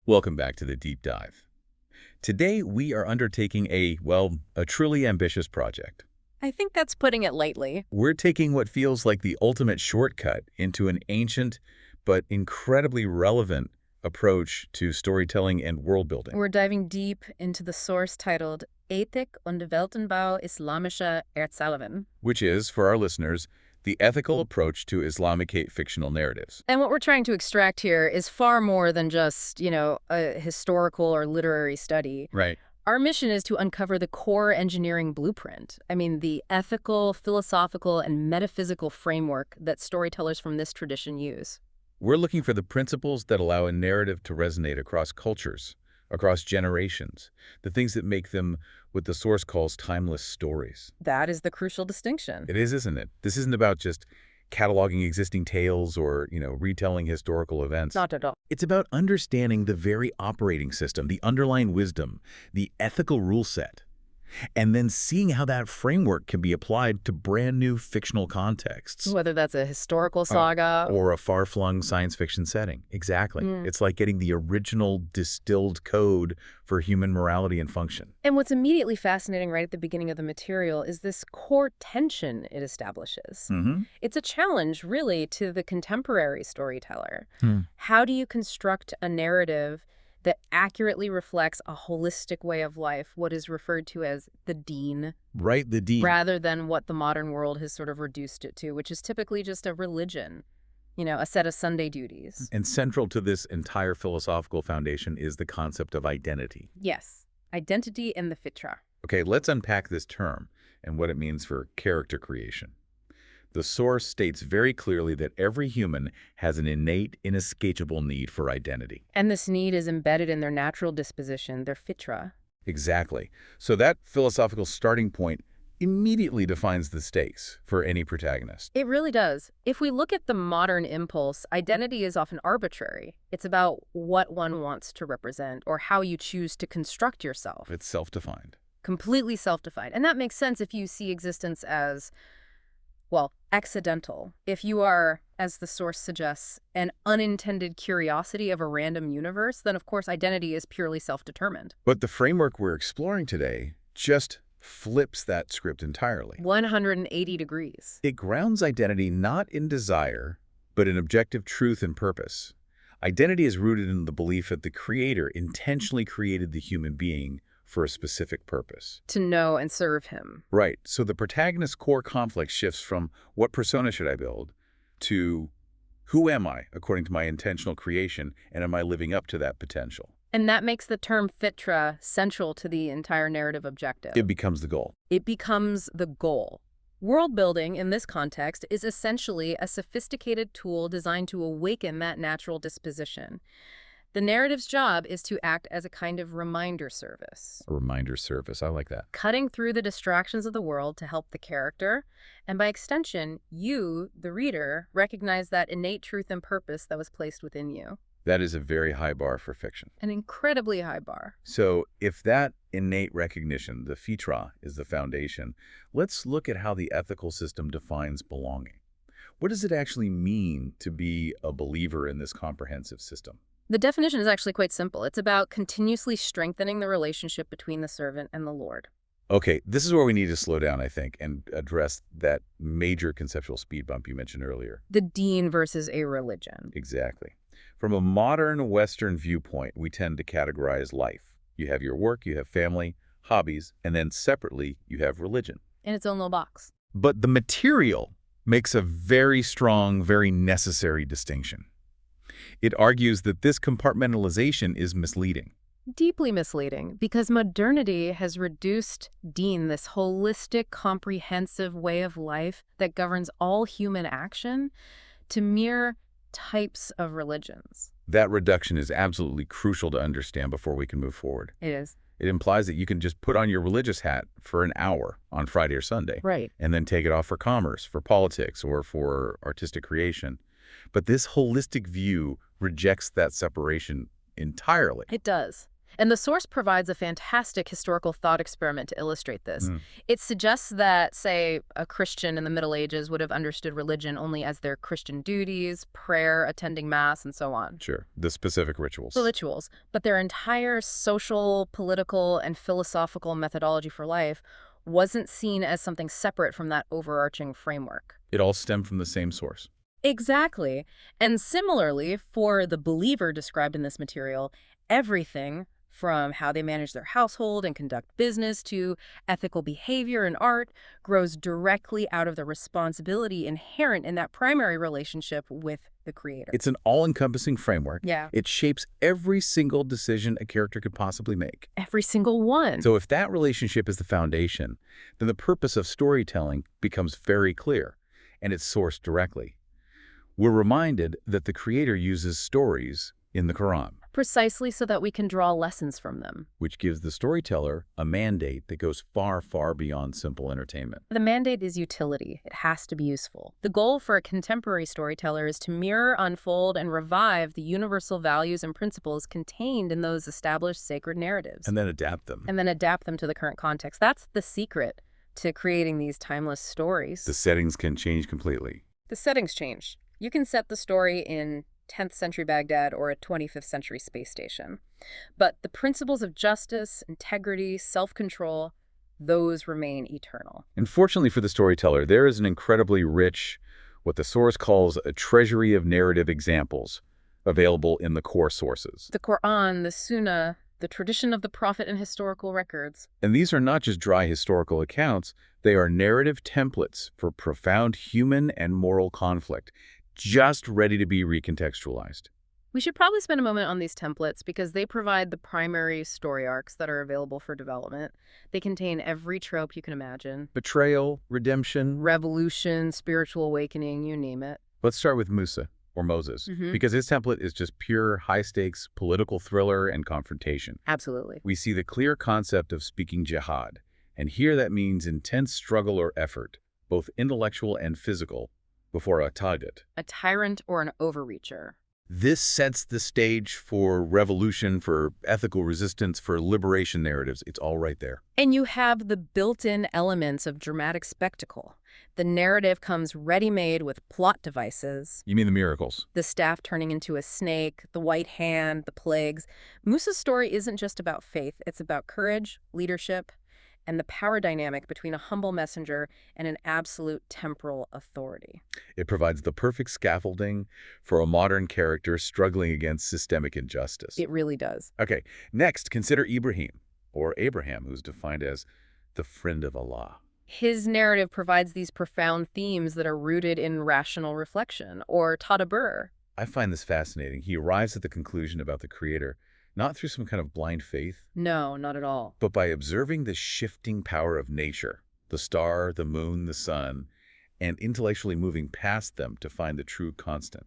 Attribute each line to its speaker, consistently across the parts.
Speaker 1: Welcome back to the deep dive. Today, we are undertaking a truly ambitious project.
Speaker 2: I think that's putting it lightly.
Speaker 1: We're taking what feels like the ultimate shortcut into an ancient but incredibly relevant approach to storytelling and world building.
Speaker 2: We're diving deep into the source titled Ethik und Weltenbau Islamischer Erzählungen.
Speaker 1: Which is, for our listeners, the ethical approach to Islamic fictional narratives.
Speaker 2: And what we're trying to extract here is far more than just, a historical or literary study.
Speaker 1: Right.
Speaker 2: Our mission is to uncover the core engineering blueprint. The ethical, philosophical, and metaphysical framework that storytellers from this tradition use.
Speaker 1: We're looking for the principles that allow a narrative to resonate across cultures, across generations, the things that make them what the source calls timeless stories.
Speaker 2: That is the crucial distinction.
Speaker 1: It is, isn't it? This isn't about just cataloging existing tales or, retelling historical events.
Speaker 2: Not at all.
Speaker 1: It's about understanding the very operating system, the underlying wisdom, the ethical rule set, and then seeing how that framework can be applied to brand new fictional contexts.
Speaker 2: Whether that's a historical saga
Speaker 1: or a far-flung science fiction setting. Exactly. It's like getting the original distilled code for human morality and function.
Speaker 2: And what's immediately fascinating right at the beginning of the material is this core tension it establishes. It's a challenge, really, to the contemporary storyteller. How do you construct a narrative that accurately reflects a holistic way of life, what is referred to as the deen?
Speaker 1: Right, the deen.
Speaker 2: Rather than what the modern world has sort of reduced it to, which is typically just a religion, a set of Sunday duties.
Speaker 1: And central to this entire philosophical foundation is the concept of identity.
Speaker 2: Yes, identity and the Fitrah.
Speaker 1: Okay, let's unpack this term and what it means for character creation. The source states very clearly that every human has an innate, inescapable need for identity.
Speaker 2: And this need is embedded in their natural disposition, their Fitrah.
Speaker 1: Exactly. So that philosophical starting point immediately defines the stakes for any protagonist.
Speaker 2: It really does. If we look at the modern impulse, identity is often arbitrary. It's about what one wants to represent or how you choose to construct yourself.
Speaker 1: It's self-defined.
Speaker 2: Completely self-defined. And that makes sense if you see existence as, accidental. If you are, as the source suggests, an unintended curiosity of a random universe, then of course identity is purely self-determined.
Speaker 1: But the framework we're exploring today just flips that script entirely.
Speaker 2: 180 degrees.
Speaker 1: It grounds identity not in desire, but in objective truth and purpose. Identity is rooted in the belief that the Creator intentionally created the human being for a specific purpose.
Speaker 2: To know and serve him.
Speaker 1: Right. So the protagonist's core conflict shifts from what persona should I build to who am I according to my intentional creation, and am I living up to that potential?
Speaker 2: And that makes the term Fitrah central to the entire narrative objective.
Speaker 1: It becomes the goal.
Speaker 2: It becomes the goal. World building, in this context, is essentially a sophisticated tool designed to awaken that natural disposition. The narrative's job is to act as a kind of reminder service.
Speaker 1: A reminder service. I like that.
Speaker 2: Cutting through the distractions of the world to help the character, and by extension, you, the reader, recognize that innate truth and purpose that was placed within you.
Speaker 1: That is a very high bar for fiction.
Speaker 2: An incredibly high bar.
Speaker 1: So if that innate recognition, the Fitrah, is the foundation, let's look at how the ethical system defines belonging. What does it actually mean to be a believer in this comprehensive system?
Speaker 2: The definition is actually quite simple. It's about continuously strengthening the relationship between the servant and the Lord.
Speaker 1: Okay, this is where we need to slow down, I think, and address that major conceptual speed bump you mentioned earlier.
Speaker 2: The deen versus a religion.
Speaker 1: Exactly. From a modern Western viewpoint, we tend to categorize life. You have your work, you have family, hobbies, and then separately, you have religion.
Speaker 2: In its own little box.
Speaker 1: But the material makes a very strong, very necessary distinction. It argues that this compartmentalization is misleading.
Speaker 2: Deeply misleading, because modernity has reduced deen, this holistic, comprehensive way of life that governs all human action, to mere types of religions.
Speaker 1: That reduction is absolutely crucial to understand before we can move forward.
Speaker 2: It is.
Speaker 1: It implies that you can just put on your religious hat for an hour on Friday or Sunday.
Speaker 2: Right.
Speaker 1: And then take it off for commerce, for politics, or for artistic creation. But this holistic view rejects that separation entirely.
Speaker 2: It does. And the source provides a fantastic historical thought experiment to illustrate this. It suggests that, say, a Christian in the Middle Ages would have understood religion only as their Christian duties, prayer, attending Mass, and so on.
Speaker 1: Sure, the specific rituals.
Speaker 2: The rituals. But their entire social, political, and philosophical methodology for life wasn't seen as something separate from that overarching framework.
Speaker 1: It all stemmed from the same source.
Speaker 2: Exactly. And similarly, for the believer described in this material, everything from how they manage their household and conduct business to ethical behavior and art grows directly out of the responsibility inherent in that primary relationship with the creator.
Speaker 1: It's an all-encompassing framework.
Speaker 2: Yeah.
Speaker 1: It shapes every single decision a character could possibly make.
Speaker 2: Every single one.
Speaker 1: So if that relationship is the foundation, then the purpose of storytelling becomes very clear, and it's sourced directly. We're reminded that the creator uses stories in the Quran,
Speaker 2: Precisely so that we can draw lessons from them.
Speaker 1: which gives the storyteller a mandate that goes far, far beyond simple entertainment.
Speaker 2: The mandate is utility. It has to be useful. The goal for a contemporary storyteller is to mirror, unfold, and revive the universal values and principles contained in those established sacred narratives.
Speaker 1: And then adapt them.
Speaker 2: And then adapt them to the current context. That's the secret to creating these timeless stories.
Speaker 1: The settings can change completely.
Speaker 2: The settings change. You can set the story in 10th century Baghdad or a 25th century space station. But the principles of justice, integrity, self-control, those remain eternal.
Speaker 1: And fortunately for the storyteller, there is an incredibly rich, what the source calls a treasury of narrative examples available in the core sources.
Speaker 2: The Quran, the Sunnah, the tradition of the Prophet and historical records.
Speaker 1: And these are not just dry historical accounts, they are narrative templates for profound human and moral conflict, just ready to be recontextualized.
Speaker 2: We should probably spend a moment on these templates because they provide the primary story arcs that are available for development. They contain every trope you can imagine.
Speaker 1: Betrayal, redemption.
Speaker 2: Revolution, spiritual awakening, you name it.
Speaker 1: Let's start with Musa, or Moses, because his template is just pure high-stakes political thriller and confrontation.
Speaker 2: Absolutely.
Speaker 1: We see the clear concept of speaking jihad, and here that means intense struggle or effort, both intellectual and physical, before a target.
Speaker 2: A tyrant or an overreacher.
Speaker 1: This sets the stage for revolution, for ethical resistance, for liberation narratives. It's all right there.
Speaker 2: And you have the built-in elements of dramatic spectacle. The narrative comes ready-made with plot devices.
Speaker 1: You mean the miracles?
Speaker 2: The staff turning into a snake, the white hand, the plagues. Musa's story isn't just about faith. It's about courage, leadership, and the power dynamic between a humble messenger and an absolute temporal authority.
Speaker 1: It provides the perfect scaffolding for a modern character struggling against systemic injustice.
Speaker 2: It really does.
Speaker 1: Okay, next, consider Ibrahim, or Abraham, who's defined as the friend of Allah.
Speaker 2: His narrative provides these profound themes that are rooted in rational reflection, or tadabbur.
Speaker 1: I find this fascinating. He arrives at the conclusion about the Creator not through some kind of blind faith.
Speaker 2: No, not at all.
Speaker 1: But by observing the shifting power of nature, the star, the moon, the sun, and intellectually moving past them to find the true constant.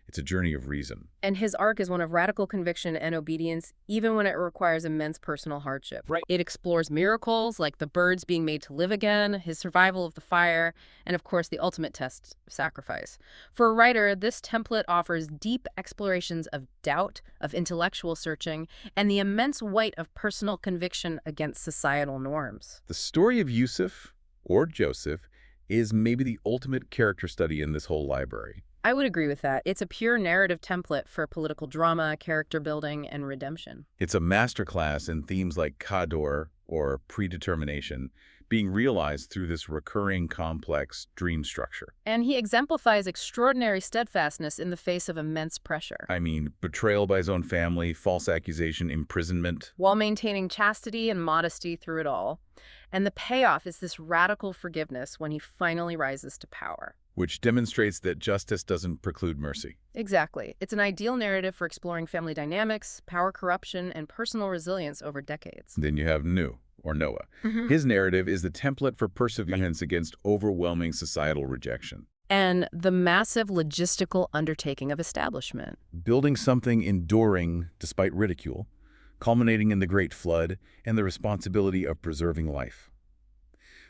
Speaker 1: It's a journey of reason.
Speaker 2: And his arc is one of radical conviction and obedience, even when it requires immense personal hardship.
Speaker 1: Right.
Speaker 2: It explores miracles, like the birds being made to live again, his survival of the fire, and of course the ultimate test, sacrifice. For a writer, this template offers deep explorations of doubt, of intellectual searching, and the immense weight of personal conviction against societal norms.
Speaker 1: The story of Yusuf, or Joseph, is maybe the ultimate character study in this whole library.
Speaker 2: I would agree with that. It's a pure narrative template for political drama, character building, and redemption.
Speaker 1: It's a masterclass in themes like Qadr, or predetermination, being realized through this recurring, complex dream structure.
Speaker 2: And he exemplifies extraordinary steadfastness in the face of immense pressure.
Speaker 1: I mean, betrayal by his own family, false accusation, imprisonment.
Speaker 2: While maintaining chastity and modesty through it all. And the payoff is this radical forgiveness when he finally rises to power.
Speaker 1: Which demonstrates that justice doesn't preclude mercy.
Speaker 2: Exactly. It's an ideal narrative for exploring family dynamics, power corruption, and personal resilience over decades.
Speaker 1: Then you have Nuh, or Noah. His narrative is the template for perseverance against overwhelming societal rejection.
Speaker 2: And the massive logistical undertaking of establishment.
Speaker 1: Building something enduring despite ridicule, culminating in the Great Flood and the responsibility of preserving life.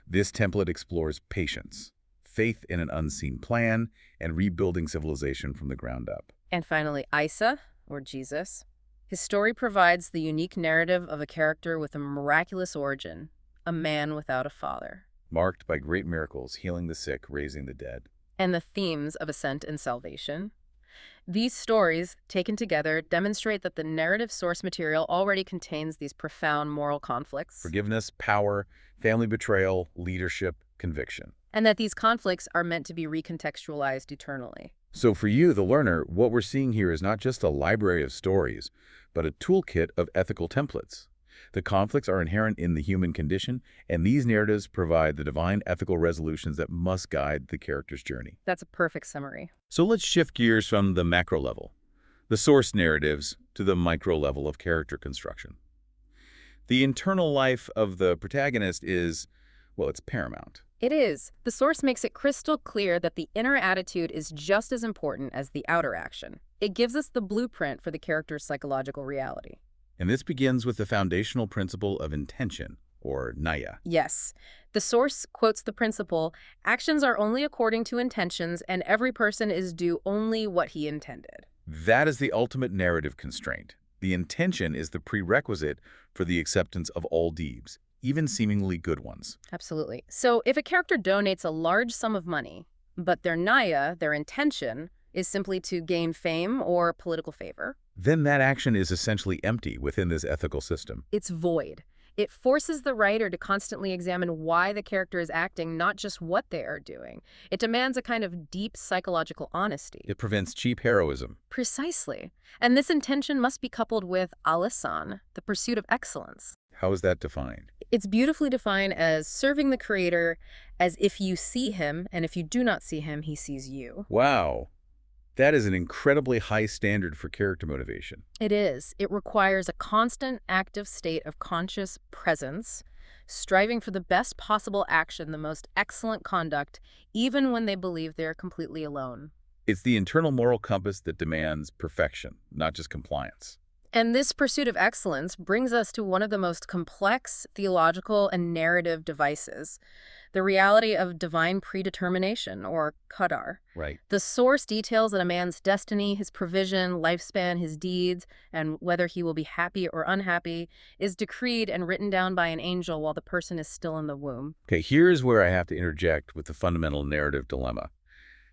Speaker 1: This template explores patience, faith in an unseen plan, and rebuilding civilization from the ground up.
Speaker 2: And finally, Isa, or Jesus. His story provides the unique narrative of a character with a miraculous origin, a man without a father,
Speaker 1: marked by great miracles, healing the sick, raising the dead,
Speaker 2: and the themes of ascent and salvation. These stories, taken together, demonstrate that the narrative source material already contains these profound moral conflicts.
Speaker 1: Forgiveness, power, family betrayal, leadership, conviction.
Speaker 2: And that these conflicts are meant to be recontextualized eternally.
Speaker 1: So for you, the learner, what we're seeing here is not just a library of stories, but a toolkit of ethical templates. The conflicts are inherent in the human condition, and these narratives provide the divine ethical resolutions that must guide the character's journey.
Speaker 2: That's a perfect summary.
Speaker 1: So let's shift gears from the macro level, the source narratives, to the micro level of character construction. The internal life of the protagonist is, well, it's paramount.
Speaker 2: It is. The source makes it crystal clear that the inner attitude is just as important as the outer action. It gives us the blueprint for the character's psychological reality.
Speaker 1: And this begins with the foundational principle of intention, or niyya.
Speaker 2: Yes. The source quotes the principle, actions are only according to intentions, and every person is due only what he intended.
Speaker 1: That is the ultimate narrative constraint. The intention is the prerequisite for the acceptance of all deeds, even seemingly good ones.
Speaker 2: Absolutely. So if a character donates a large sum of money, but their niyya, their intention, is simply to gain fame or political favor,
Speaker 1: then that action is essentially empty within this ethical system.
Speaker 2: It's void. It forces the writer to constantly examine why the character is acting, not just what they are doing. It demands a kind of deep psychological honesty.
Speaker 1: It prevents cheap heroism.
Speaker 2: Precisely. And this intention must be coupled with al-ihsan, the pursuit of excellence.
Speaker 1: How is that defined?
Speaker 2: It's beautifully defined as serving the Creator as if you see him, and if you do not see him, he sees you.
Speaker 1: Wow. That is an incredibly high standard for character motivation.
Speaker 2: It is. It requires a constant active state of conscious presence, striving for the best possible action, the most excellent conduct, even when they believe they are completely alone.
Speaker 1: It's the internal moral compass that demands perfection, not just compliance.
Speaker 2: And this pursuit of excellence brings us to one of the most complex theological and narrative devices, the reality of divine predetermination, or qadar.
Speaker 1: Right.
Speaker 2: The source details that a man's destiny, his provision, lifespan, his deeds, and whether he will be happy or unhappy, is decreed and written down by an angel while the person is still in the womb.
Speaker 1: Okay, here's where I have to interject with the fundamental narrative dilemma.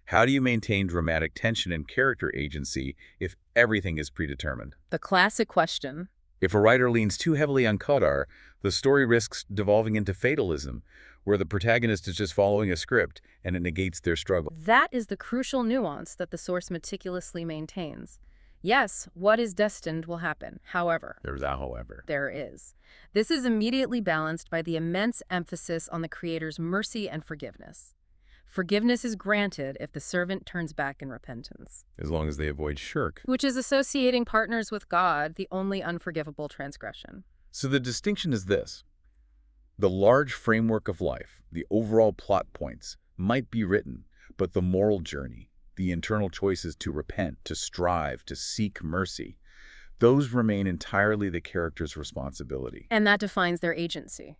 Speaker 1: How do you maintain dramatic tension and character agency if everything is predetermined?
Speaker 2: The classic question.
Speaker 1: If a writer leans too heavily on qadar, the story risks devolving into fatalism, where the protagonist is just following a script and it negates their struggle.
Speaker 2: That is the crucial nuance that the source meticulously maintains. Yes, what is destined will happen. However,
Speaker 1: There's a however.
Speaker 2: there is. This is immediately balanced by the immense emphasis on the Creator's mercy and forgiveness. Forgiveness is granted if the servant turns back in repentance,
Speaker 1: As long as they avoid shirk.
Speaker 2: which is associating partners with God, the only unforgivable transgression.
Speaker 1: So the distinction is this. The large framework of life, the overall plot points, might be written, but the moral journey, the internal choices to repent, to strive, to seek mercy, those remain entirely the character's responsibility.
Speaker 2: And that defines their agency.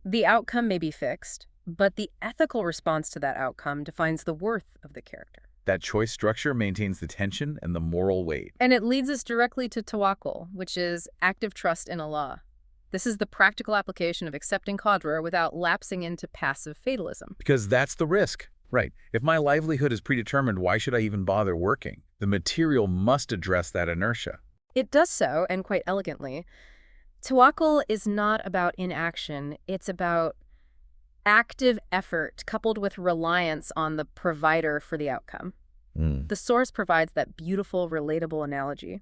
Speaker 2: The outcome may be fixed, but the ethical response to that outcome defines the worth of the character.
Speaker 1: That choice structure maintains the tension and the moral weight.
Speaker 2: And it leads us directly to tawakkul, which is active trust in Allah. This is the practical application of accepting qadar without lapsing into passive fatalism.
Speaker 1: Because that's the risk. Right. If my livelihood is predetermined, why should I even bother working? The material must address that inertia.
Speaker 2: It does so, and quite elegantly. Tawakkul is not about inaction. It's about active effort coupled with reliance on the provider for the outcome. The source provides that beautiful, relatable analogy.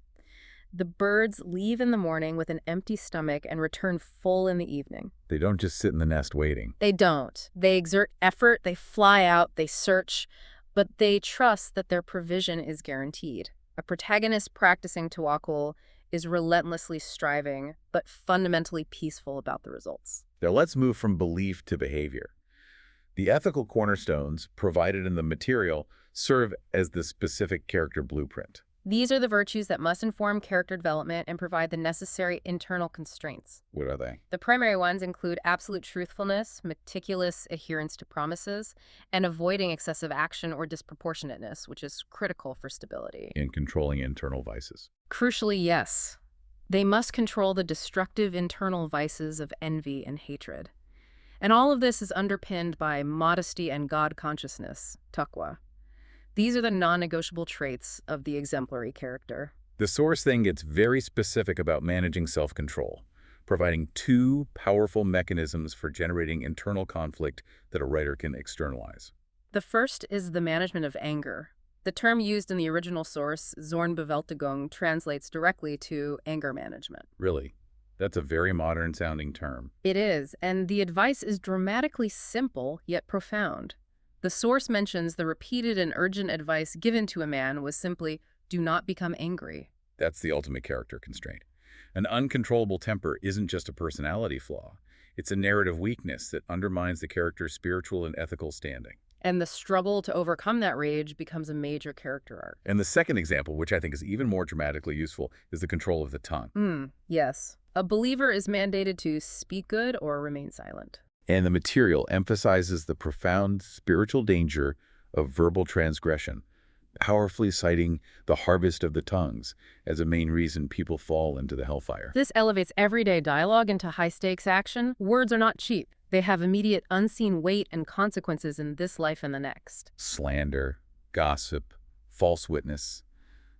Speaker 2: The birds leave in the morning with an empty stomach and return full in the evening.
Speaker 1: They don't just sit in the nest waiting.
Speaker 2: They don't. They exert effort, they fly out, they search, but they trust that their provision is guaranteed. A protagonist practicing tawakkul is relentlessly striving, but fundamentally peaceful about the results.
Speaker 1: Now let's move from belief to behavior. The ethical cornerstones provided in the material serve as the specific character blueprint.
Speaker 2: These are the virtues that must inform character development and provide the necessary internal constraints.
Speaker 1: What are they?
Speaker 2: The primary ones include absolute truthfulness, meticulous adherence to promises, and avoiding excessive action or disproportionateness, which is critical for stability.
Speaker 1: In controlling internal vices.
Speaker 2: Crucially, yes. They must control the destructive internal vices of envy and hatred. And all of this is underpinned by modesty and God consciousness, taqwa. These are the non-negotiable traits of the exemplary character.
Speaker 1: The source then gets very specific about managing self-control, providing two powerful mechanisms for generating internal conflict that a writer can externalize.
Speaker 2: The first is the management of anger. The term used in the original source, Zornbewältigung, translates directly to anger management.
Speaker 1: Really? That's a very modern-sounding term.
Speaker 2: It is, and the advice is dramatically simple yet profound. The source mentions the repeated and urgent advice given to a man was simply, do not become angry.
Speaker 1: That's the ultimate character constraint. An uncontrollable temper isn't just a personality flaw. It's a narrative weakness that undermines the character's spiritual and ethical standing.
Speaker 2: And the struggle to overcome that rage becomes a major character arc.
Speaker 1: And the second example, which I think is even more dramatically useful, is the control of the tongue.
Speaker 2: Yes. A believer is mandated to speak good or remain silent.
Speaker 1: And the material emphasizes the profound spiritual danger of verbal transgression, powerfully citing the harvest of the tongues as a main reason people fall into the hellfire.
Speaker 2: This elevates everyday dialogue into high-stakes action. Words are not cheap. They have immediate unseen weight and consequences in this life and the next.
Speaker 1: Slander, gossip, false witness.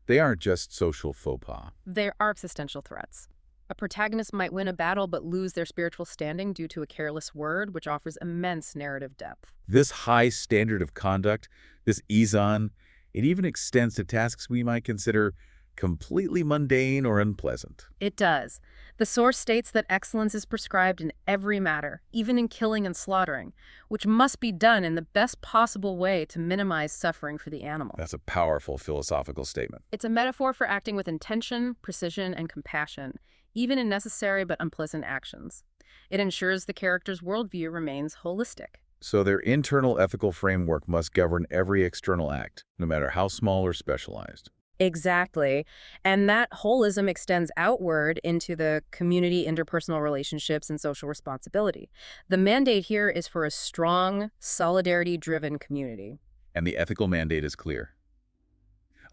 Speaker 1: They aren't just social faux pas.
Speaker 2: They are existential threats. A protagonist might win a battle but lose their spiritual standing due to a careless word, which offers immense narrative depth.
Speaker 1: This high standard of conduct, this izan, it even extends to tasks we might consider completely mundane or unpleasant.
Speaker 2: It does. The source states that excellence is prescribed in every matter, even in killing and slaughtering, which must be done in the best possible way to minimize suffering for the animal.
Speaker 1: That's a powerful philosophical statement.
Speaker 2: It's a metaphor for acting with intention, precision, and compassion, even in necessary but unpleasant actions. It ensures the character's worldview remains holistic.
Speaker 1: So their internal ethical framework must govern every external act, no matter how small or specialized.
Speaker 2: Exactly. And that holism extends outward into the community, interpersonal relationships, and social responsibility. The mandate here is for a strong, solidarity-driven community.
Speaker 1: And the ethical mandate is clear.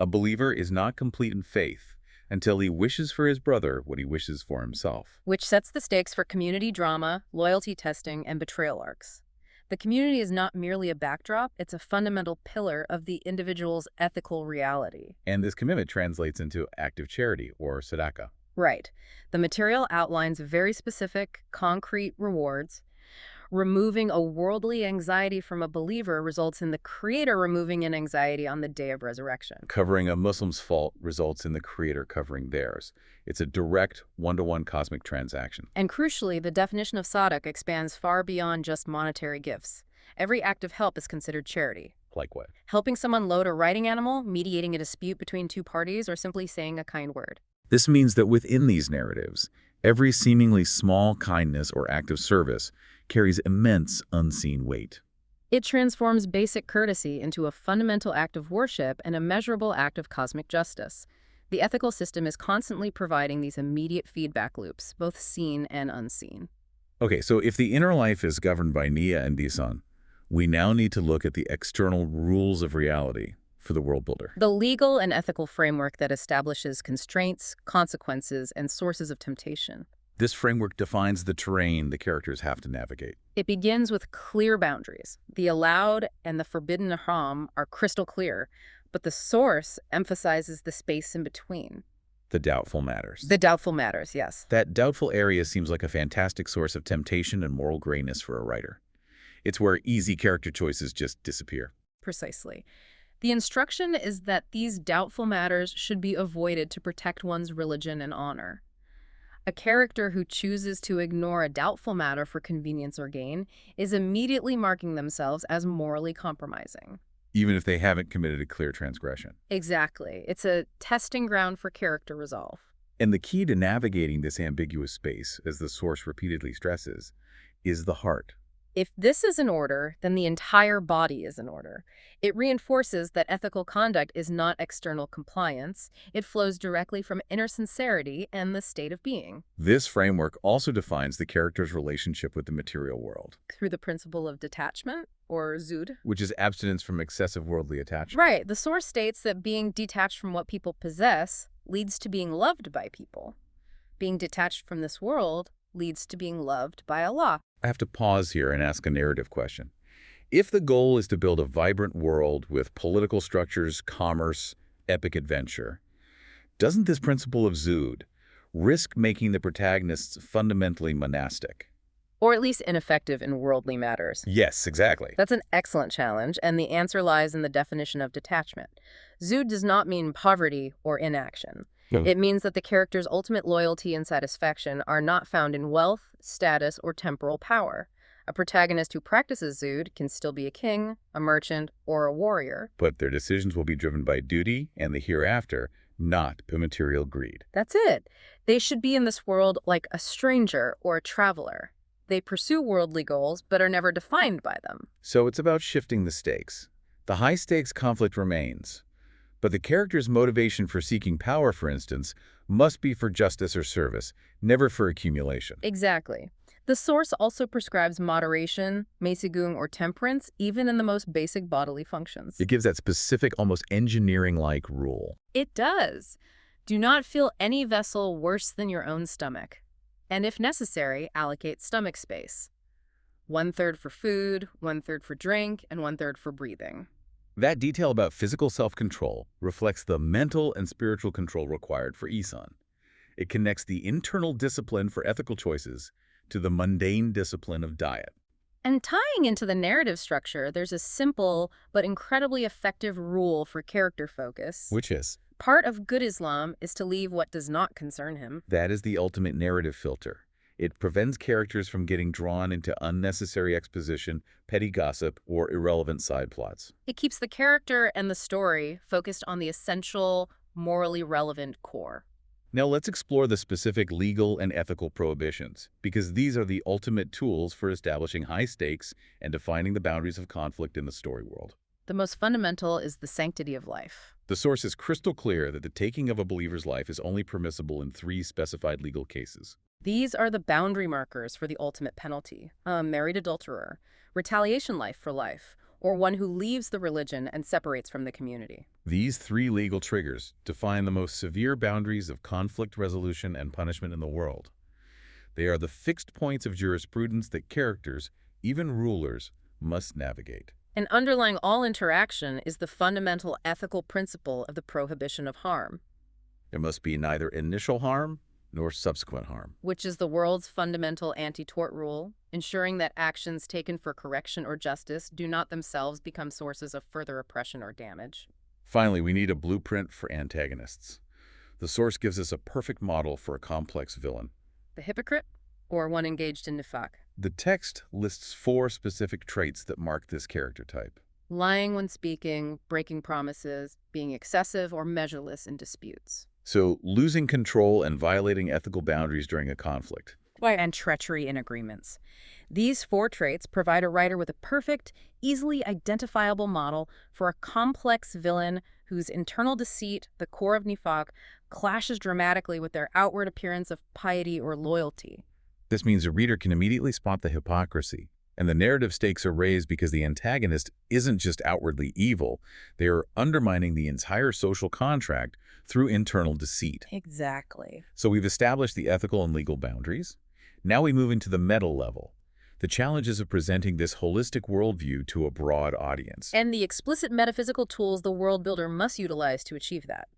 Speaker 1: A believer is not complete in faith until he wishes for his brother what he wishes for himself.
Speaker 2: Which sets the stakes for community drama, loyalty testing, and betrayal arcs. The community is not merely a backdrop, it's a fundamental pillar of the individual's ethical reality.
Speaker 1: And this commitment translates into active charity, or tzedakah.
Speaker 2: Right. The material outlines very specific, concrete rewards. Removing a worldly anxiety from a believer results in the Creator removing an anxiety on the day of resurrection.
Speaker 1: Covering a Muslim's fault results in the Creator covering theirs. It's a direct, one-to-one cosmic transaction.
Speaker 2: And crucially, the definition of sadaqah expands far beyond just monetary gifts. Every act of help is considered charity.
Speaker 1: Like what?
Speaker 2: Helping someone load a riding animal, mediating a dispute between two parties, or simply saying a kind word.
Speaker 1: This means that within these narratives, every seemingly small kindness or act of service carries immense unseen weight.
Speaker 2: It transforms basic courtesy into a fundamental act of worship and a measurable act of cosmic justice. The ethical system is constantly providing these immediate feedback loops, both seen and unseen.
Speaker 1: Okay, so if the inner life is governed by Nia and Disan, we now need to look at the external rules of reality for the world builder.
Speaker 2: The legal and ethical framework that establishes constraints, consequences, and sources of temptation.
Speaker 1: This framework defines the terrain the characters have to navigate.
Speaker 2: It begins with clear boundaries. The allowed and the forbidden haram are crystal clear, but the source emphasizes the space in between.
Speaker 1: The doubtful matters.
Speaker 2: The doubtful matters, yes.
Speaker 1: That doubtful area seems like a fantastic source of temptation and moral grayness for a writer. It's where easy character choices just disappear.
Speaker 2: Precisely. The instruction is that these doubtful matters should be avoided to protect one's religion and honor. A character who chooses to ignore a doubtful matter for convenience or gain is immediately marking themselves as morally compromising.
Speaker 1: Even if they haven't committed a clear transgression.
Speaker 2: Exactly. It's a testing ground for character resolve.
Speaker 1: And the key to navigating this ambiguous space, as the source repeatedly stresses, is the heart.
Speaker 2: If this is in order, then the entire body is in order. It reinforces that ethical conduct is not external compliance. It flows directly from inner sincerity and the state of being.
Speaker 1: This framework also defines the character's relationship with the material world.
Speaker 2: Through the principle of detachment, or zud.
Speaker 1: Which is abstinence from excessive worldly attachment.
Speaker 2: Right. The source states that being detached from what people possess leads to being loved by people. Being detached from this world leads to being loved by Allah.
Speaker 1: I have to pause here and ask a narrative question. If the goal is to build a vibrant world with political structures, commerce, epic adventure, doesn't this principle of Zuhd risk making the protagonists fundamentally monastic?
Speaker 2: Or at least ineffective in worldly matters.
Speaker 1: Yes, exactly.
Speaker 2: That's an excellent challenge, and the answer lies in the definition of detachment. Zuhd does not mean poverty or inaction.
Speaker 1: No.
Speaker 2: It means that the character's ultimate loyalty and satisfaction are not found in wealth, status, or temporal power. A protagonist who practices Zuhd can still be a king, a merchant, or a warrior.
Speaker 1: But their decisions will be driven by duty and the hereafter, not by material greed.
Speaker 2: That's it. They should be in this world like a stranger or a traveler. They pursue worldly goals, but are never defined by them.
Speaker 1: So it's about shifting the stakes. The high-stakes conflict remains. But the character's motivation for seeking power, for instance, must be for justice or service, never for accumulation.
Speaker 2: Exactly. The source also prescribes moderation, mäßigung, or temperance, even in the most basic bodily functions.
Speaker 1: It gives that specific, almost engineering-like rule.
Speaker 2: It does. Do not fill any vessel worse than your own stomach. And if necessary, allocate stomach space. 1/3 for food, 1/3 for drink, and 1/3 for breathing.
Speaker 1: That detail about physical self-control reflects the mental and spiritual control required for Ihsan. It connects the internal discipline for ethical choices to the mundane discipline of diet.
Speaker 2: And tying into the narrative structure, there's a simple but incredibly effective rule for character focus.
Speaker 1: Which is?
Speaker 2: Part of good Islam is to leave what does not concern him.
Speaker 1: That is the ultimate narrative filter. It prevents characters from getting drawn into unnecessary exposition, petty gossip, or irrelevant side plots.
Speaker 2: It keeps the character and the story focused on the essential, morally relevant core.
Speaker 1: Now let's explore the specific legal and ethical prohibitions, because these are the ultimate tools for establishing high stakes and defining the boundaries of conflict in the story world.
Speaker 2: The most fundamental is the sanctity of life.
Speaker 1: The source is crystal clear that the taking of a believer's life is only permissible in 3 specified legal cases.
Speaker 2: These are the boundary markers for the ultimate penalty: a married adulterer, retaliation life for life, or one who leaves the religion and separates from the community.
Speaker 1: These 3 legal triggers define the most severe boundaries of conflict resolution and punishment in the world. They are the fixed points of jurisprudence that characters, even rulers, must navigate.
Speaker 2: And underlying all interaction is the fundamental ethical principle of the prohibition of harm.
Speaker 1: There must be neither initial harm nor subsequent harm.
Speaker 2: Which is the world's fundamental anti-tort rule, ensuring that actions taken for correction or justice do not themselves become sources of further oppression or damage.
Speaker 1: Finally, we need a blueprint for antagonists. The source gives us a perfect model for a complex villain.
Speaker 2: The hypocrite, or one engaged in nifaq.
Speaker 1: The text lists 4 specific traits that mark this character type.
Speaker 2: Lying when speaking, breaking promises, being excessive or measureless in disputes.
Speaker 1: So, losing control and violating ethical boundaries during a conflict.
Speaker 2: And treachery in agreements. These 4 traits provide a writer with a perfect, easily identifiable model for a complex villain whose internal deceit, the core of nifaq, clashes dramatically with their outward appearance of piety or loyalty.
Speaker 1: This means a reader can immediately spot the hypocrisy, and the narrative stakes are raised because the antagonist isn't just outwardly evil, they are undermining the entire social contract through internal deceit.
Speaker 2: Exactly.
Speaker 1: So we've established the ethical and legal boundaries. Now we move into the meta level, the challenges of presenting this holistic worldview to a broad audience.
Speaker 2: And the explicit metaphysical tools the world builder must utilize to achieve that.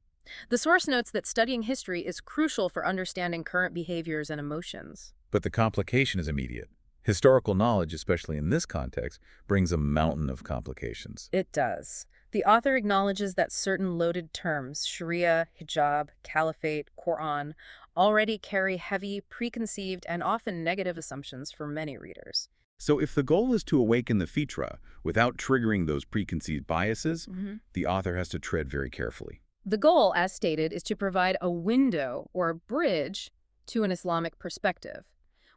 Speaker 2: The source notes that studying history is crucial for understanding current behaviors and emotions.
Speaker 1: But the complication is immediate. Historical knowledge, especially in this context, brings a mountain of complications.
Speaker 2: It does. The author acknowledges that certain loaded terms, Sharia, hijab, caliphate, Quran, already carry heavy, preconceived, and often negative assumptions for many readers.
Speaker 1: So if the goal is to awaken the Fitrah without triggering those preconceived biases, the author has to tread very carefully.
Speaker 2: The goal, as stated, is to provide a window or a bridge to an Islamic perspective,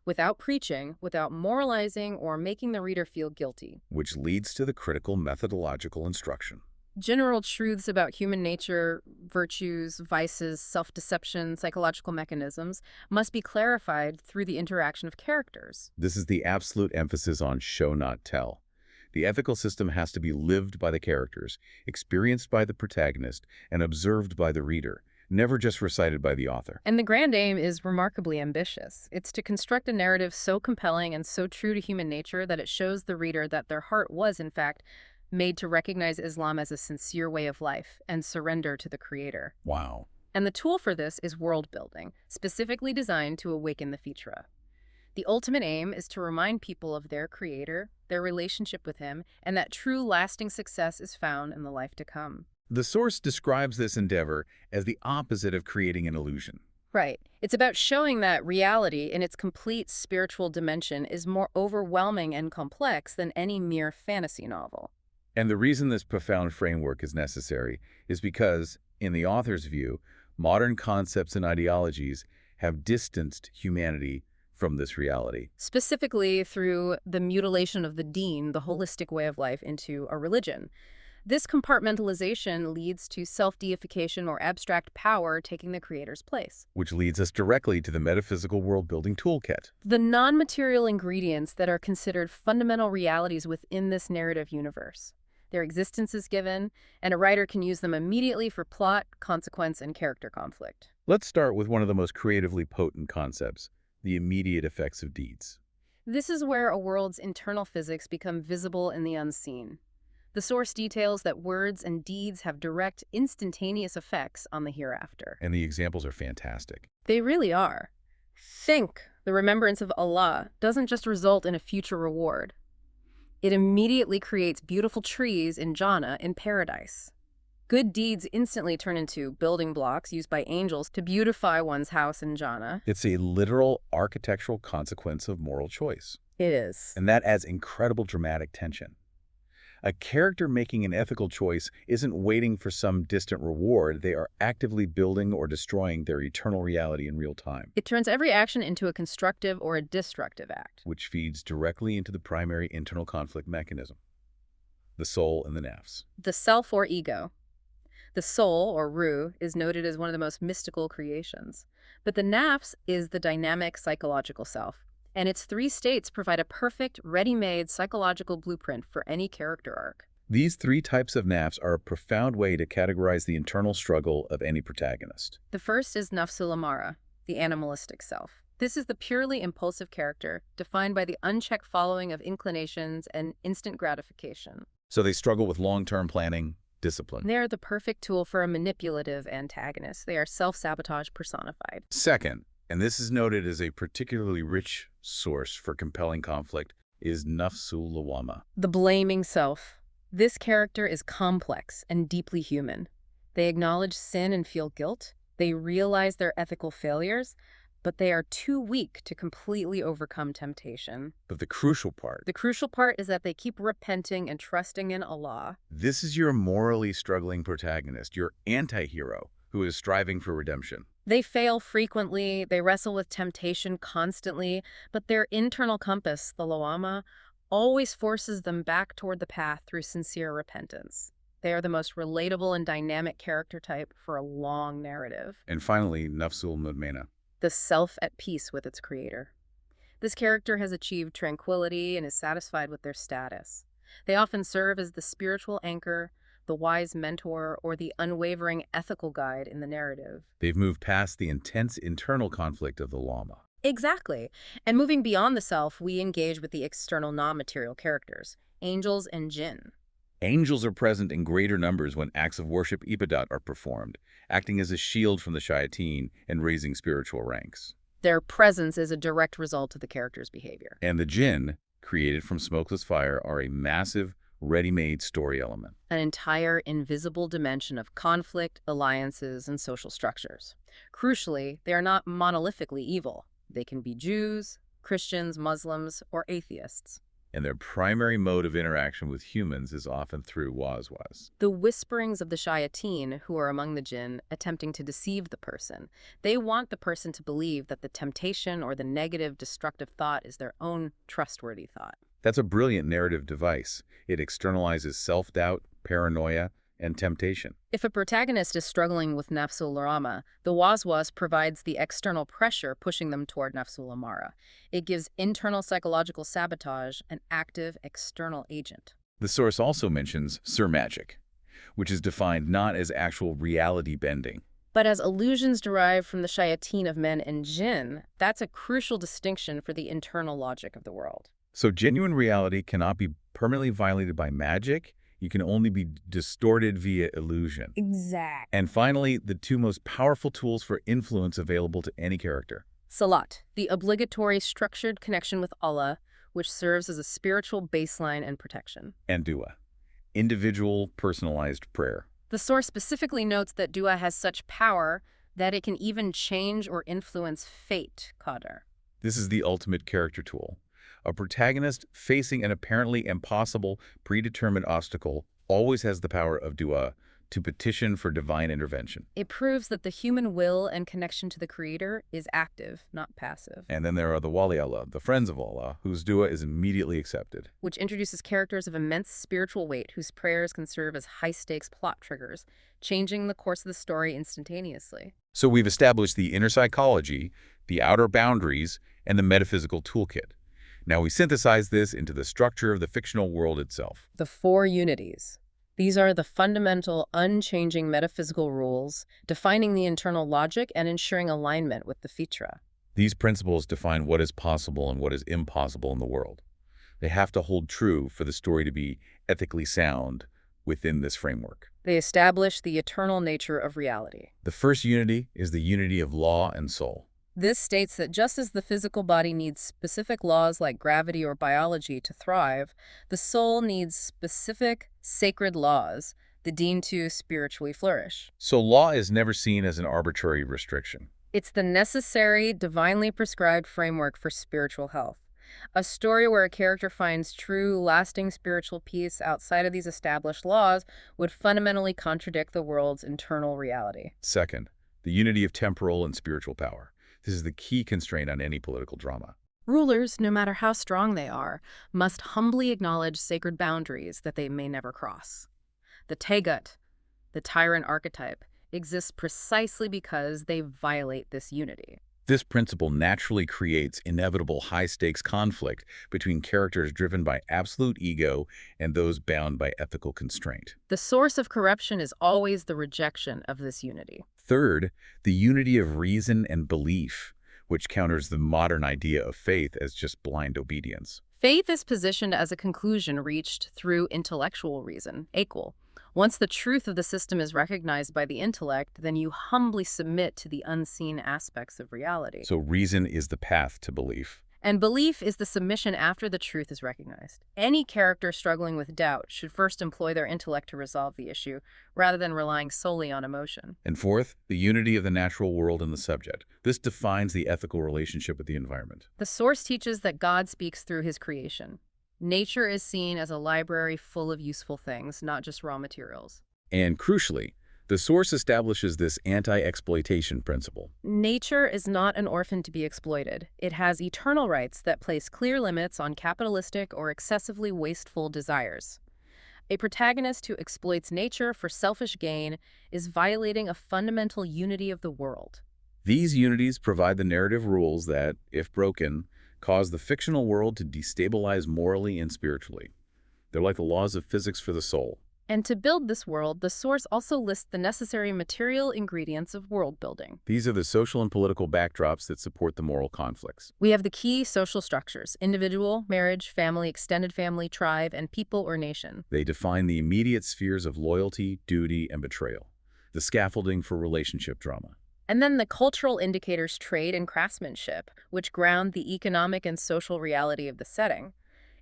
Speaker 2: without preaching, without moralizing, or making the reader feel guilty.
Speaker 1: Which leads to the critical methodological instruction.
Speaker 2: General truths about human nature, virtues, vices, self-deception, psychological mechanisms must be clarified through the interaction of characters.
Speaker 1: This is the absolute emphasis on show not tell. The ethical system has to be lived by the characters, experienced by the protagonist, and observed by the reader, never just recited by the author.
Speaker 2: And the grand aim is remarkably ambitious. It's to construct a narrative so compelling and so true to human nature that it shows the reader that their heart was, in fact, made to recognize Islam as a sincere way of life and surrender to the Creator.
Speaker 1: Wow.
Speaker 2: And the tool for this is world building, specifically designed to awaken the Fitrah. The ultimate aim is to remind people of their Creator, their relationship with Him, and that true lasting success is found in the life to come.
Speaker 1: The source describes this endeavor as the opposite of creating an illusion.
Speaker 2: Right. It's about showing that reality in its complete spiritual dimension is more overwhelming and complex than any mere fantasy novel.
Speaker 1: And the reason this profound framework is necessary is because, in the author's view, modern concepts and ideologies have distanced humanity from this reality.
Speaker 2: Specifically through the mutilation of the deen, the holistic way of life, into a religion. This compartmentalization leads to self-deification or abstract power taking the Creator's place.
Speaker 1: Which leads us directly to the metaphysical world-building toolkit.
Speaker 2: The non-material ingredients that are considered fundamental realities within this narrative universe. Their existence is given, and a writer can use them immediately for plot, consequence, and character conflict.
Speaker 1: Let's start with one of the most creatively potent concepts, the immediate effects of deeds.
Speaker 2: This is where a world's internal physics become visible in the unseen. The source details that words and deeds have direct, instantaneous effects on the hereafter.
Speaker 1: And the examples are fantastic.
Speaker 2: They really are. Think the remembrance of Allah doesn't just result in a future reward. It immediately creates beautiful trees in Jannah in paradise. Good deeds instantly turn into building blocks used by angels to beautify one's house in Jannah.
Speaker 1: It's a literal architectural consequence of moral choice.
Speaker 2: It is.
Speaker 1: And that adds incredible dramatic tension. A character making an ethical choice isn't waiting for some distant reward. They are actively building or destroying their eternal reality in real time.
Speaker 2: It turns every action into a constructive or a destructive act.
Speaker 1: Which feeds directly into the primary internal conflict mechanism, the soul and the nafs.
Speaker 2: The self or ego. The soul, or ruh, is noted as one of the most mystical creations. But the nafs is the dynamic psychological self. And its three states provide a perfect, ready-made psychological blueprint for any character arc.
Speaker 1: These three types of nafs are a profound way to categorize the internal struggle of any protagonist.
Speaker 2: The first is nafsul amara, the animalistic self. This is the purely impulsive character, defined by the unchecked following of inclinations and instant gratification.
Speaker 1: So they struggle with long-term planning, discipline.
Speaker 2: They're the perfect tool for a manipulative antagonist. They are self-sabotage personified.
Speaker 1: Second, and this is noted as a particularly rich source for compelling conflict, is nafsul lawama.
Speaker 2: The blaming self. This character is complex and deeply human. They acknowledge sin and feel guilt. They realize their ethical failures, but they are too weak to completely overcome temptation.
Speaker 1: But the crucial part
Speaker 2: is that they keep repenting and trusting in Allah.
Speaker 1: This is your morally struggling protagonist, your anti-hero, who is striving for redemption.
Speaker 2: They fail frequently, they wrestle with temptation constantly, but their internal compass, the lawama, always forces them back toward the path through sincere repentance. They are the most relatable and dynamic character type for a long narrative.
Speaker 1: And finally, nafsul mutmainna.
Speaker 2: The self at peace with its creator. This character has achieved tranquility and is satisfied with their status. They often serve as the spiritual anchor, the wise mentor, or the unwavering ethical guide in the narrative.
Speaker 1: They've moved past the intense internal conflict of the lama.
Speaker 2: Exactly. And moving beyond the self, we engage with the external non-material characters, angels and jinn.
Speaker 1: Angels are present in greater numbers when acts of worship ibadat are performed, acting as a shield from the shayateen and raising spiritual ranks.
Speaker 2: Their presence is a direct result of the character's behavior.
Speaker 1: And the jinn, created from smokeless fire, are a massive, ready-made story element.
Speaker 2: An entire invisible dimension of conflict, alliances, and social structures. Crucially, they are not monolithically evil. They can be Jews, Christians, Muslims, or atheists.
Speaker 1: And their primary mode of interaction with humans is often through waswas.
Speaker 2: The whisperings of the shayateen, who are among the jinn, attempting to deceive the person. They want the person to believe that the temptation or the negative, destructive thought is their own trustworthy thought.
Speaker 1: That's a brilliant narrative device. It externalizes self-doubt, paranoia, and temptation.
Speaker 2: If a protagonist is struggling with nafsul lawama, the waswas provides the external pressure pushing them toward nafsul amara. It gives internal psychological sabotage an active external agent.
Speaker 1: The source also mentions surmagic, which is defined not as actual reality bending,
Speaker 2: But as illusions derive from the shayateen of men and jinn, that's a crucial distinction for the internal logic of the world.
Speaker 1: So genuine reality cannot be permanently violated by magic. You can only be distorted via illusion.
Speaker 2: Exact.
Speaker 1: And finally, the two most powerful tools for influence available to any character.
Speaker 2: Salat, the obligatory structured connection with Allah, which serves as a spiritual baseline and protection.
Speaker 1: And dua, individual personalized prayer.
Speaker 2: The source specifically notes that dua has such power that it can even change or influence fate, qadar.
Speaker 1: This is the ultimate character tool. A protagonist facing an apparently impossible, predetermined obstacle always has the power of dua to petition for divine intervention.
Speaker 2: It proves that the human will and connection to the Creator is active, not passive.
Speaker 1: And then there are the Wali Allah, the friends of Allah, whose dua is immediately accepted.
Speaker 2: Which introduces characters of immense spiritual weight whose prayers can serve as high-stakes plot triggers, changing the course of the story instantaneously.
Speaker 1: So we've established the inner psychology, the outer boundaries, and the metaphysical toolkit. Now we synthesize this into the structure of the fictional world itself.
Speaker 2: The four unities. These are the fundamental, unchanging metaphysical rules, defining the internal logic and ensuring alignment with the Fitrah.
Speaker 1: These principles define what is possible and what is impossible in the world. They have to hold true for the story to be ethically sound within this framework.
Speaker 2: They establish the eternal nature of reality.
Speaker 1: The first unity is the unity of law and soul.
Speaker 2: This states that just as the physical body needs specific laws like gravity or biology to thrive, the soul needs specific, sacred laws, the deen to spiritually flourish.
Speaker 1: So law is never seen as an arbitrary restriction.
Speaker 2: It's the necessary, divinely prescribed framework for spiritual health. A story where a character finds true, lasting spiritual peace outside of these established laws would fundamentally contradict the world's internal reality.
Speaker 1: Second, the unity of temporal and spiritual power. This is the key constraint on any political drama.
Speaker 2: Rulers, no matter how strong they are, must humbly acknowledge sacred boundaries that they may never cross. The Tagut, the tyrant archetype, exists precisely because they violate this unity.
Speaker 1: This principle naturally creates inevitable high-stakes conflict between characters driven by absolute ego and those bound by ethical constraint.
Speaker 2: The source of corruption is always the rejection of this unity.
Speaker 1: Third, the unity of reason and belief, which counters the modern idea of faith as just blind obedience.
Speaker 2: Faith is positioned as a conclusion reached through intellectual reason, equal. Once the truth of the system is recognized by the intellect, then you humbly submit to the unseen aspects of reality.
Speaker 1: So reason is the path to belief.
Speaker 2: And belief is the submission after the truth is recognized. Any character struggling with doubt should first employ their intellect to resolve the issue, rather than relying solely on emotion.
Speaker 1: And fourth, the unity of the natural world and the subject. This defines the ethical relationship with the environment.
Speaker 2: The source teaches that God speaks through his creation. Nature is seen as a library full of useful things, not just raw materials.
Speaker 1: And crucially, the source establishes this anti-exploitation principle.
Speaker 2: Nature is not an orphan to be exploited. It has eternal rights that place clear limits on capitalistic or excessively wasteful desires. A protagonist who exploits nature for selfish gain is violating a fundamental unity of the world.
Speaker 1: These unities provide the narrative rules that, if broken, cause the fictional world to destabilize morally and spiritually. They're like the laws of physics for the soul.
Speaker 2: And to build this world, the source also lists the necessary material ingredients of world building.
Speaker 1: These are the social and political backdrops that support the moral conflicts.
Speaker 2: We have the key social structures: individual, marriage, family, extended family, tribe, and people or nation.
Speaker 1: They define the immediate spheres of loyalty, duty, and betrayal, the scaffolding for relationship drama.
Speaker 2: And then the cultural indicators: trade and craftsmanship, which ground the economic and social reality of the setting.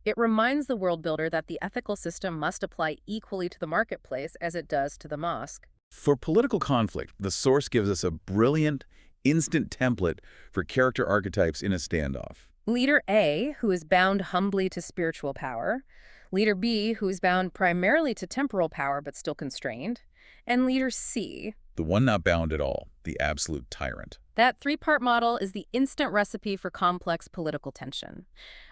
Speaker 2: It reminds the world builder that the ethical system must apply equally to the marketplace as it does to the mosque.
Speaker 1: For political conflict, the source gives us a brilliant, instant template for character archetypes in a standoff.
Speaker 2: Leader A, who is bound humbly to spiritual power. Leader B, who is bound primarily to temporal power but still constrained. And Leader C,
Speaker 1: The one not bound at all, the absolute tyrant.
Speaker 2: That three-part model is the instant recipe for complex political tension.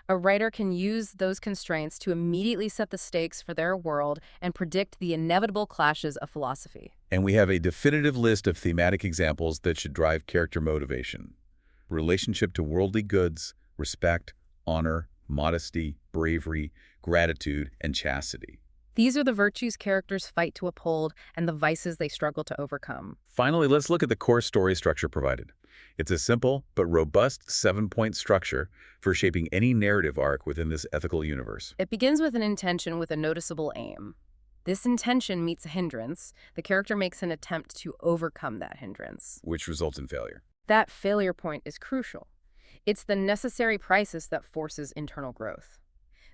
Speaker 2: A writer can use those constraints to immediately set the stakes for their world and predict the inevitable clashes of philosophy.
Speaker 1: And we have a definitive list of thematic examples that should drive character motivation. Relationship to worldly goods, respect, honor, modesty, bravery, gratitude, and chastity.
Speaker 2: These are the virtues characters fight to uphold and the vices they struggle to overcome.
Speaker 1: Finally, let's look at the core story structure provided. It's a simple but robust 7-point structure for shaping any narrative arc within this ethical universe.
Speaker 2: It begins with an intention with a noticeable aim. This intention meets a hindrance. The character makes an attempt to overcome that hindrance,
Speaker 1: Which results in failure.
Speaker 2: That failure point is crucial. It's the necessary crisis that forces internal growth.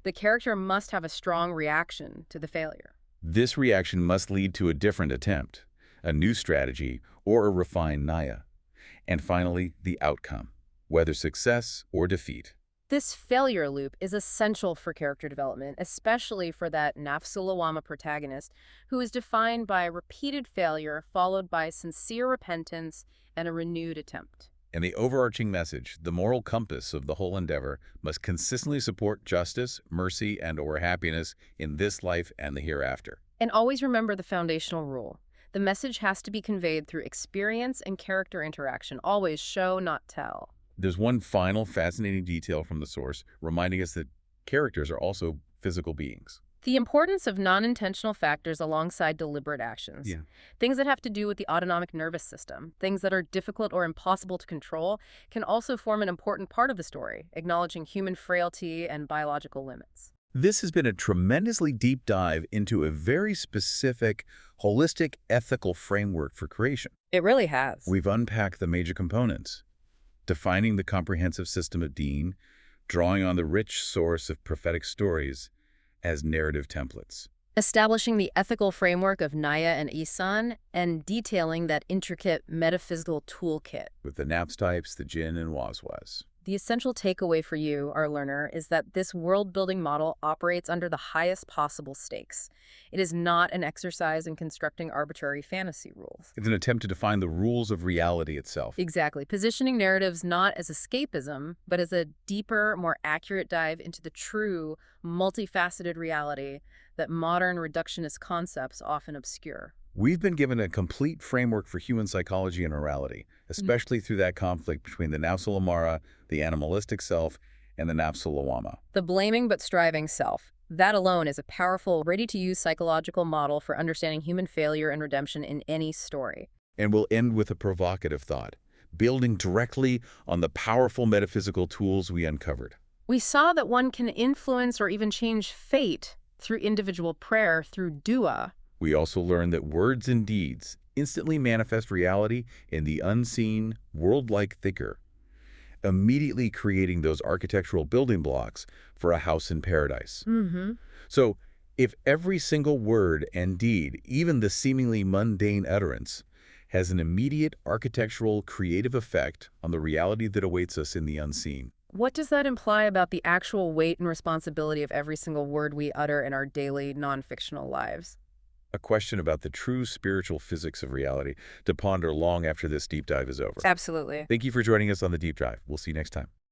Speaker 2: The character must have a strong reaction to the failure.
Speaker 1: This reaction must lead to a different attempt, a new strategy, or a refined naya. And finally, the outcome, whether success or defeat.
Speaker 2: This failure loop is essential for character development, especially for that nafsul lawwama protagonist who is defined by repeated failure followed by sincere repentance and a renewed attempt.
Speaker 1: And the overarching message, the moral compass of the whole endeavor, must consistently support justice, mercy, and/or happiness in this life and the hereafter.
Speaker 2: And always remember the foundational rule. The message has to be conveyed through experience and character interaction. Always show, not tell.
Speaker 1: There's one final fascinating detail from the source, reminding us that characters are also physical beings.
Speaker 2: The importance of non-intentional factors alongside deliberate actions. Things that have to do with the autonomic nervous system, things that are difficult or impossible to control, can also form an important part of the story, acknowledging human frailty and biological limits.
Speaker 1: This has been a tremendously deep dive into a very specific, holistic, ethical framework for creation.
Speaker 2: It really has.
Speaker 1: We've unpacked the major components, defining the comprehensive system of Deen, drawing on the rich source of prophetic stories as narrative templates.
Speaker 2: Establishing the ethical framework of Naya and Ihsan, and detailing that intricate metaphysical toolkit.
Speaker 1: With the naps types, the jinn, and waswas.
Speaker 2: The essential takeaway for you, our learner, is that this world-building model operates under the highest possible stakes. It is not an exercise in constructing arbitrary fantasy rules.
Speaker 1: It's an attempt to define the rules of reality itself.
Speaker 2: Exactly. Positioning narratives not as escapism, but as a deeper, more accurate dive into the true, multifaceted reality that modern reductionist concepts often obscure.
Speaker 1: We've been given a complete framework for human psychology and morality, especially through that conflict between the nafsul amara, the animalistic self, and the nafsul lawwama.
Speaker 2: The blaming but striving self. That alone is a powerful, ready-to-use psychological model for understanding human failure and redemption in any story.
Speaker 1: And we'll end with a provocative thought, building directly on the powerful metaphysical tools we uncovered.
Speaker 2: We saw that one can influence or even change fate through individual prayer, through dua.
Speaker 1: We also learned that words and deeds instantly manifest reality in the unseen, world-like thinker, immediately creating those architectural building blocks for a house in paradise. So, if every single word and deed, even the seemingly mundane utterance, has an immediate architectural creative effect on the reality that awaits us in the unseen.
Speaker 2: What does that imply about the actual weight and responsibility of every single word we utter in our daily, non-fictional lives?
Speaker 1: A question about the true spiritual physics of reality to ponder long after this deep dive is over.
Speaker 2: Absolutely.
Speaker 1: Thank you for joining us on the deep dive. We'll see you next time.